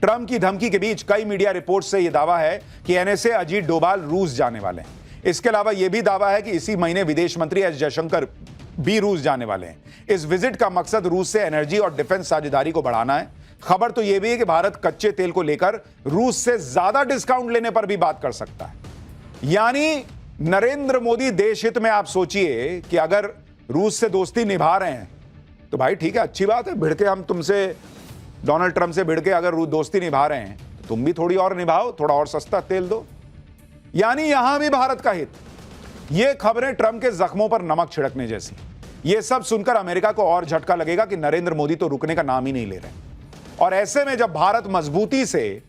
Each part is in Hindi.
ट्रंप की धमकी के बीच कई मीडिया रिपोर्ट से यह दावा है कि एनएसए अजीत डोभाल रूस जाने वाले हैं। इसके अलावा यह भी दावा है कि इसी महीने विदेश मंत्री एस जयशंकर भी रूस जाने वाले हैं। इस विजिट का मकसद रूस से एनर्जी और डिफेंस साझेदारी को बढ़ाना है। खबर तो यह भी है कि भारत कच्चे तेल को लेकर रूस से ज्यादा डिस्काउंट लेने पर भी बात कर सकता है। यानी नरेंद्र मोदी देश हित में, आप सोचिए कि अगर रूस से दोस्ती निभा रहे हैं तो भाई ठीक है, अच्छी बात है, भिड़ के हम तुमसे, डोनाल्ड ट्रंप से भिड़ के अगर दोस्ती निभा रहे हैं तो तुम भी थोड़ी और निभाओ, थोड़ा और सस्ता तेल दो। यानी यहां भी भारत का हित। ये खबरें ट्रंप के जख्मों पर नमक छिड़कने जैसी। ये सब सुनकर अमेरिका को और झटका लगेगा कि नरेंद्र मोदी तो रुकने का नाम ही नहीं ले रहे। और ऐसे में जब भारत मजबूती से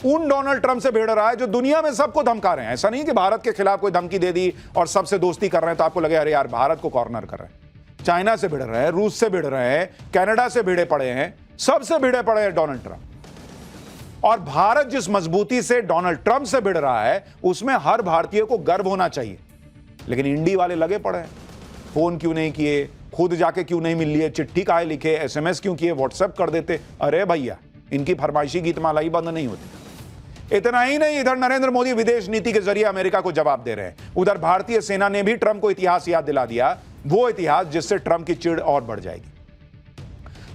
उन डोनाल्ड ट्रंप से भिड़ रहा है जो दुनिया में सबको धमका रहे हैं, ऐसा नहीं कि भारत के खिलाफ कोई धमकी दे दी और सबसे दोस्ती कर रहे हैं तो आपको लगे अरे यार भारत को कॉर्नर कर रहे हैं। चाइना से भिड़ रहे हैं, रूस से भिड़ रहे हैं, कनाडा से भिड़े पड़े हैं, सबसे भिड़े पड़े हैं डोनाल्ड ट्रंप। और भारत जिस मजबूती से डोनाल्ड ट्रंप से भिड़ रहा है उसमें हर भारतीय को गर्व होना चाहिए। लेकिन इंडी वाले लगे पड़े हैं, फोन क्यों नहीं किए, खुद जाके क्यों नहीं मिल लिए, चिट्ठी काहे लिखे, एसएमएस क्यों किए, व्हाट्सएप कर देते। अरे भैया, इनकी फरमाइशी गीतमाला ही बंद नहीं होती। इतना ही नहीं, इधर नरेंद्र मोदी विदेश नीति के जरिए अमेरिका को जवाब दे रहे हैं। उधर भारतीय सेना ने भी ट्रंप को इतिहास याद दिला दिया, वो इतिहास जिससे ट्रंप की चिढ़ और बढ़ जाएगी।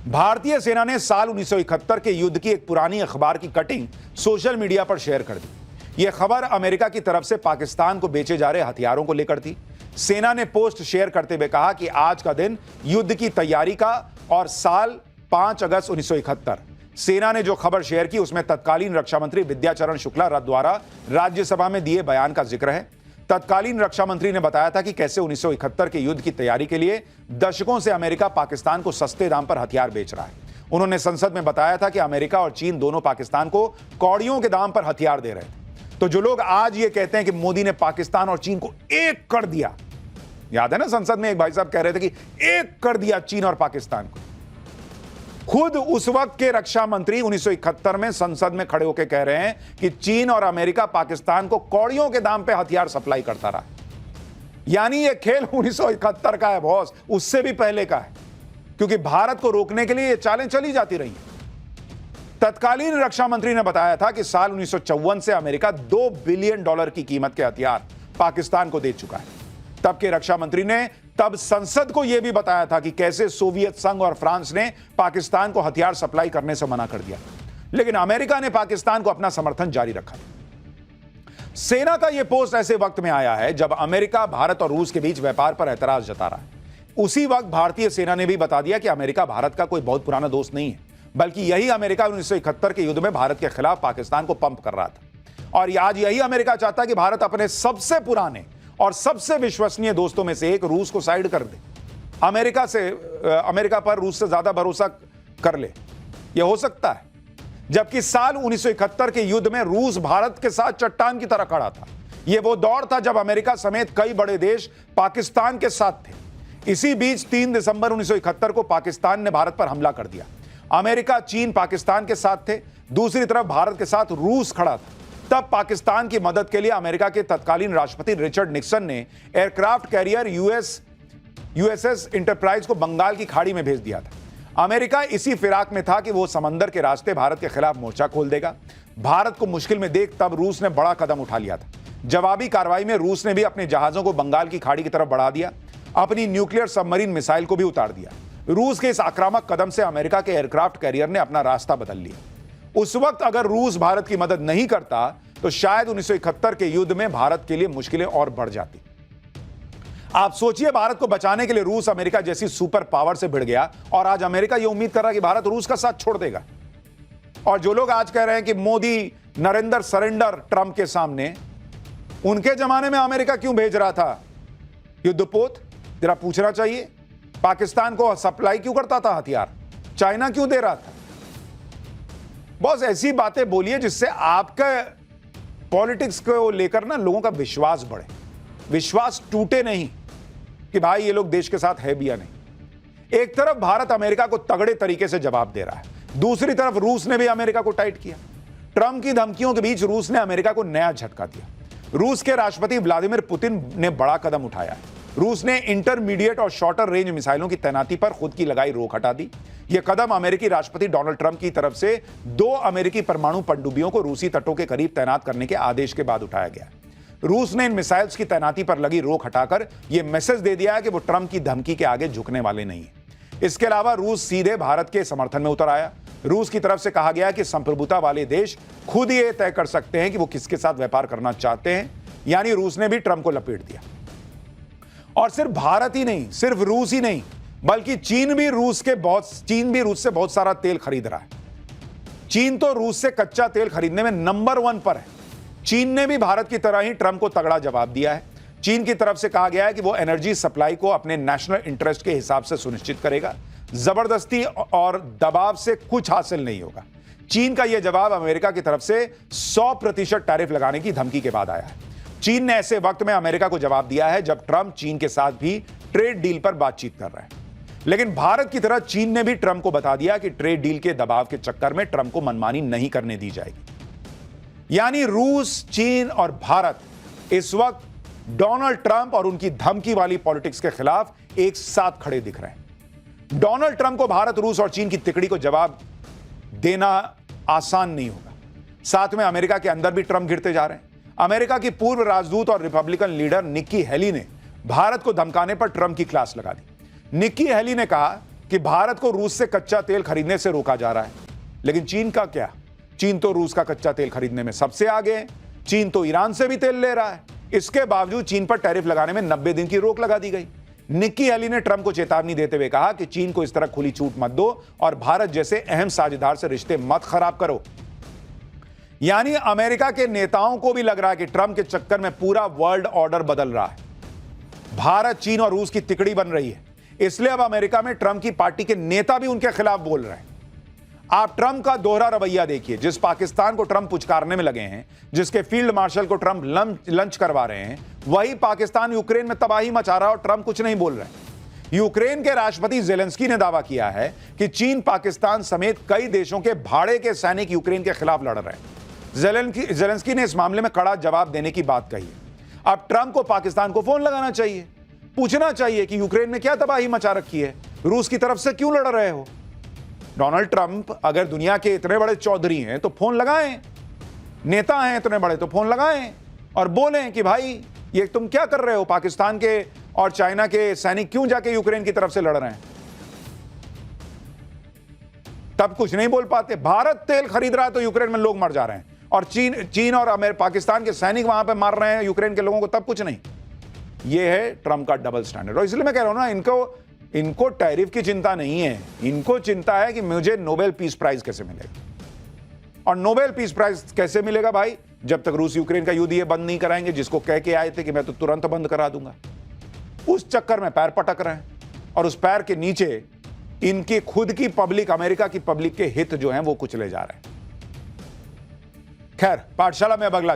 भारतीय सेना ने साल 1971 के युद्ध की एक पुरानी अखबार की कटिंग सोशल मीडिया पर शेयर कर दी। यह खबर अमेरिका की तरफ से पाकिस्तान को बेचे जा रहे हथियारों को लेकर थी। सेना ने पोस्ट शेयर करते हुए कहा कि आज का दिन युद्ध की तैयारी का और साल 5 अगस्त 1971। सेना ने जो खबर शेयर की उसमें तत्कालीन रक्षा मंत्री विद्याचरण शुक्ला द्वारा राज्यसभा में दिए बयान का जिक्र है। तत्कालीन रक्षा मंत्री ने बताया था कि कैसे 1971 के युद्ध की तैयारी के लिए दशकों से अमेरिका पाकिस्तान को सस्ते दाम पर हथियार बेच रहा है। उन्होंने संसद में बताया था कि अमेरिका और चीन दोनों पाकिस्तान को कौड़ियों के दाम पर हथियार दे रहे थे। तो जो लोग आज ये कहते हैं कि मोदी ने पाकिस्तान और चीन को एक कर दिया, याद है ना, संसद में एक भाई साहब कह रहे थे कि एक कर दिया चीन और पाकिस्तान को। खुद उस वक्त के रक्षा मंत्री 1971 में संसद में खड़े होकर कह रहे हैं कि चीन और अमेरिका पाकिस्तान को कौड़ियों के दाम पे हथियार सप्लाई करता रहा। यानी ये खेल 1971 का है बॉस, उससे भी पहले का है, क्योंकि भारत को रोकने के लिए ये चालें चली जाती रही। तत्कालीन रक्षा मंत्री ने बताया था कि साल 1954 से अमेरिका $2 बिलियन की कीमत के हथियार पाकिस्तान को दे चुका है। तब के रक्षा मंत्री ने तब संसद को यह भी बताया था कि कैसे सोवियत संघ और फ्रांस ने पाकिस्तान को हथियार सप्लाई करने से मना कर दिया, लेकिन अमेरिका ने पाकिस्तान को अपना समर्थन जारी रखा। सेना का यह पोस्ट ऐसे वक्त में आया है जब अमेरिका भारत और रूस के बीच व्यापार पर एतराज जता रहा है। उसी वक्त भारतीय सेना ने भी बता दिया कि अमेरिका भारत का कोई बहुत पुराना दोस्त नहीं है, बल्कि यही अमेरिका 1971 के युद्ध में भारत के खिलाफ पाकिस्तान को पंप कर रहा था। और आज यही अमेरिका चाहता है कि भारत अपने सबसे पुराने और सबसे विश्वसनीय दोस्तों में से एक रूस को साइड कर दे। अमेरिका पर रूस से ज्यादा भरोसा कर ले, यह हो सकता है। जबकि साल 1971 के युद्ध में रूस भारत के साथ चट्टान की तरह खड़ा था। यह वो दौर था जब अमेरिका समेत कई बड़े देश पाकिस्तान के साथ थे। इसी बीच 3 दिसंबर 1971 को पाकिस्तान ने भारत पर हमला कर दिया। अमेरिका, चीन पाकिस्तान के साथ थे, दूसरी तरफ भारत के साथ रूस खड़ा था। तब पाकिस्तान की मदद के लिए अमेरिका के तत्कालीन राष्ट्रपति रिचर्ड निक्सन ने एयरक्राफ्ट कैरियर यूएसएस इंटरप्राइज को बंगाल की खाड़ी में भेज दिया था। अमेरिका इसी फिराक में था कि वो समंदर के रास्ते भारत के खिलाफ मोर्चा खोल देगा। भारत को मुश्किल में देख तब रूस ने बड़ा कदम उठा लिया था। जवाबी कार्रवाई में रूस ने भी अपने जहाजों को बंगाल की खाड़ी की तरफ बढ़ा दिया, अपनी न्यूक्लियर सबमरीन मिसाइल को भी उतार दिया। रूस के इस आक्रामक कदम से अमेरिका के एयरक्राफ्ट कैरियर ने अपना रास्ता बदल लिया। उस वक्त अगर रूस भारत की मदद नहीं करता तो शायद 1971 के युद्ध में भारत के लिए मुश्किलें और बढ़ जाती। आप सोचिए, भारत को बचाने के लिए रूस अमेरिका जैसी सुपर पावर से भिड़ गया और आज अमेरिका यह उम्मीद कर रहा है कि भारत रूस का साथ छोड़ देगा। और जो लोग आज कह रहे हैं कि मोदी नरेंद्र सरेंडर ट्रंप के सामने, उनके जमाने में अमेरिका क्यों भेज रहा था युद्धपोत? जरा पूछना चाहिए। पाकिस्तान को सप्लाई क्यों करता था हथियार? चाइना क्यों दे रहा था? बॉस, ऐसी बातें बोलिए जिससे आपका पॉलिटिक्स को लेकर ना लोगों का विश्वास बढ़े, विश्वास टूटे नहीं कि भाई ये लोग देश के साथ है भी या नहीं। एक तरफ भारत अमेरिका को तगड़े तरीके से जवाब दे रहा है, दूसरी तरफ रूस ने भी अमेरिका को टाइट किया। ट्रंप की धमकियों के बीच रूस ने अमेरिका को नया झटका दिया। रूस के राष्ट्रपति व्लादिमीर पुतिन ने बड़ा कदम उठाया है। रूस ने इंटरमीडिएट और शॉर्टर रेंज मिसाइलों की तैनाती पर खुद की लगाई रोक हटा दी। यह कदम अमेरिकी राष्ट्रपति डोनाल्ड ट्रंप की तरफ से 2 अमेरिकी परमाणु पनडुब्बियों को रूसी तटों के करीब तैनात करने के आदेश के बाद उठाया गया। रूस ने इन मिसाइल्स की तैनाती पर लगी रोक हटाकर यह मैसेज दे दिया है कि वो ट्रंप की धमकी के आगे झुकने वाले नहीं है। इसके अलावा रूस सीधे भारत के समर्थन में उतर आया। रूस की तरफ से कहा गया कि संप्रभुता वाले देश खुद ये तय कर सकते हैं कि वो किसके साथ व्यापार करना चाहते हैं, यानी रूस ने भी ट्रंप को लपेट दिया। और सिर्फ भारत ही नहीं, सिर्फ रूस ही नहीं, बल्कि चीन भी रूस से बहुत सारा तेल खरीद रहा है। चीन तो रूस से कच्चा तेल खरीदने में नंबर 1 पर है। चीन ने भी भारत की तरह ही ट्रंप को तगड़ा जवाब दिया है। चीन की तरफ से कहा गया है कि वो एनर्जी सप्लाई को अपने नेशनल इंटरेस्ट के हिसाब से सुनिश्चित करेगा। जबरदस्ती और दबाव से कुछ हासिल नहीं होगा। चीन का यह जवाब अमेरिका की तरफ से 100% टैरिफ लगाने की धमकी के बाद आया है। चीन ने ऐसे वक्त में अमेरिका को जवाब दिया है जब ट्रंप चीन के साथ भी ट्रेड डील पर बातचीत कर रहा है। लेकिन भारत की तरह चीन ने भी ट्रंप को बता दिया कि ट्रेड डील के दबाव के चक्कर में ट्रंप को मनमानी नहीं करने दी जाएगी। यानी रूस, चीन और भारत इस वक्त डोनाल्ड ट्रंप और उनकी धमकी वाली पॉलिटिक्स के खिलाफ एक साथ खड़े दिख रहे हैं। डोनाल्ड ट्रंप को भारत, रूस और चीन की तिकड़ी को जवाब देना आसान नहीं होगा। साथ में अमेरिका के अंदर भी ट्रंप गिरते जा रहे हैं। अमेरिका की पूर्व राजदूत और रिपब्लिकन लीडर निक्की हेली ने भारत को धमकाने पर ट्रंप की क्लास लगा दी। निक्की हेली ने कहा कि भारत को रूस से कच्चा तेल खरीदने से रोका जा रहा है। लेकिन चीन का क्या? चीन तो रूस का कच्चा तेल खरीदने में सबसे आगे है। चीन तो ईरान से भी तेल ले रहा है। इसके बावजूद चीन पर टैरिफ लगाने में 90 दिन की रोक लगा दी गई। निक्की हेली ने ट्रंप को चेतावनी देते हुए कहा कि चीन को इस तरह खुली छूट मत दो और भारत जैसे अहम साझेदार से रिश्ते मत खराब करो। यानी अमेरिका के नेताओं को भी लग रहा है कि ट्रंप के चक्कर में पूरा वर्ल्ड ऑर्डर बदल रहा है। भारत, चीन और रूस की तिकड़ी बन रही है। इसलिए अब अमेरिका में ट्रंप की पार्टी के नेता भी उनके खिलाफ बोल रहे हैं। आप ट्रंप का दोहरा रवैया देखिए। जिस पाकिस्तान को ट्रंप पुचकारने में लगे हैं, जिसके फील्ड मार्शल को ट्रंप लंच करवा रहे हैं, वही पाकिस्तान यूक्रेन में तबाही मचा रहा है और ट्रंप कुछ नहीं बोल रहे हैं। यूक्रेन के राष्ट्रपति जेलेंस्की ने दावा किया है कि चीन, पाकिस्तान समेत कई देशों के भाड़े के सैनिक यूक्रेन के खिलाफ लड़ रहे हैं। जेलेंस्की ने इस मामले में कड़ा जवाब देने की बात कही है। अब ट्रंप को पाकिस्तान को फोन लगाना चाहिए, पूछना चाहिए कि यूक्रेन में क्या तबाही मचा रखी है, रूस की तरफ से क्यों लड़ रहे हो। डोनाल्ड ट्रंप अगर दुनिया के इतने बड़े चौधरी हैं तो फोन लगाएं, नेता हैं इतने बड़े तो फोन लगाएं और बोलें कि भाई ये तुम क्या कर रहे हो, पाकिस्तान के और चाइना के सैनिक क्यों जाके यूक्रेन की तरफ से लड़ रहे हैं। तब कुछ नहीं बोल पाते। भारत तेल खरीद रहा है तो यूक्रेन में लोग मर जा रहे हैं और चीन और पाकिस्तान के सैनिक वहां पे मार रहे हैं यूक्रेन के लोगों को, तब कुछ नहीं। यह है ट्रंप का डबल स्टैंडर्ड। और इसलिए मैं कह रहा हूं ना, इनको टैरिफ की चिंता नहीं है। इनको चिंता है कि मुझे नोबेल पीस प्राइज कैसे मिलेगा। और नोबेल पीस प्राइज कैसे मिलेगा भाई? जब तक रूस यूक्रेन का युद्ध ये बंद नहीं कराएंगे, जिसको कह के आए थे कि मैं तो तुरंत बंद करा दूंगा। उस चक्कर में पैर पटक रहे हैं और उस पैर के नीचे इनकी खुद की पब्लिक, अमेरिका की पब्लिक के हित जो हैं वो कुचले जा रहे हैं। खैर, पाठशाला में अब अगला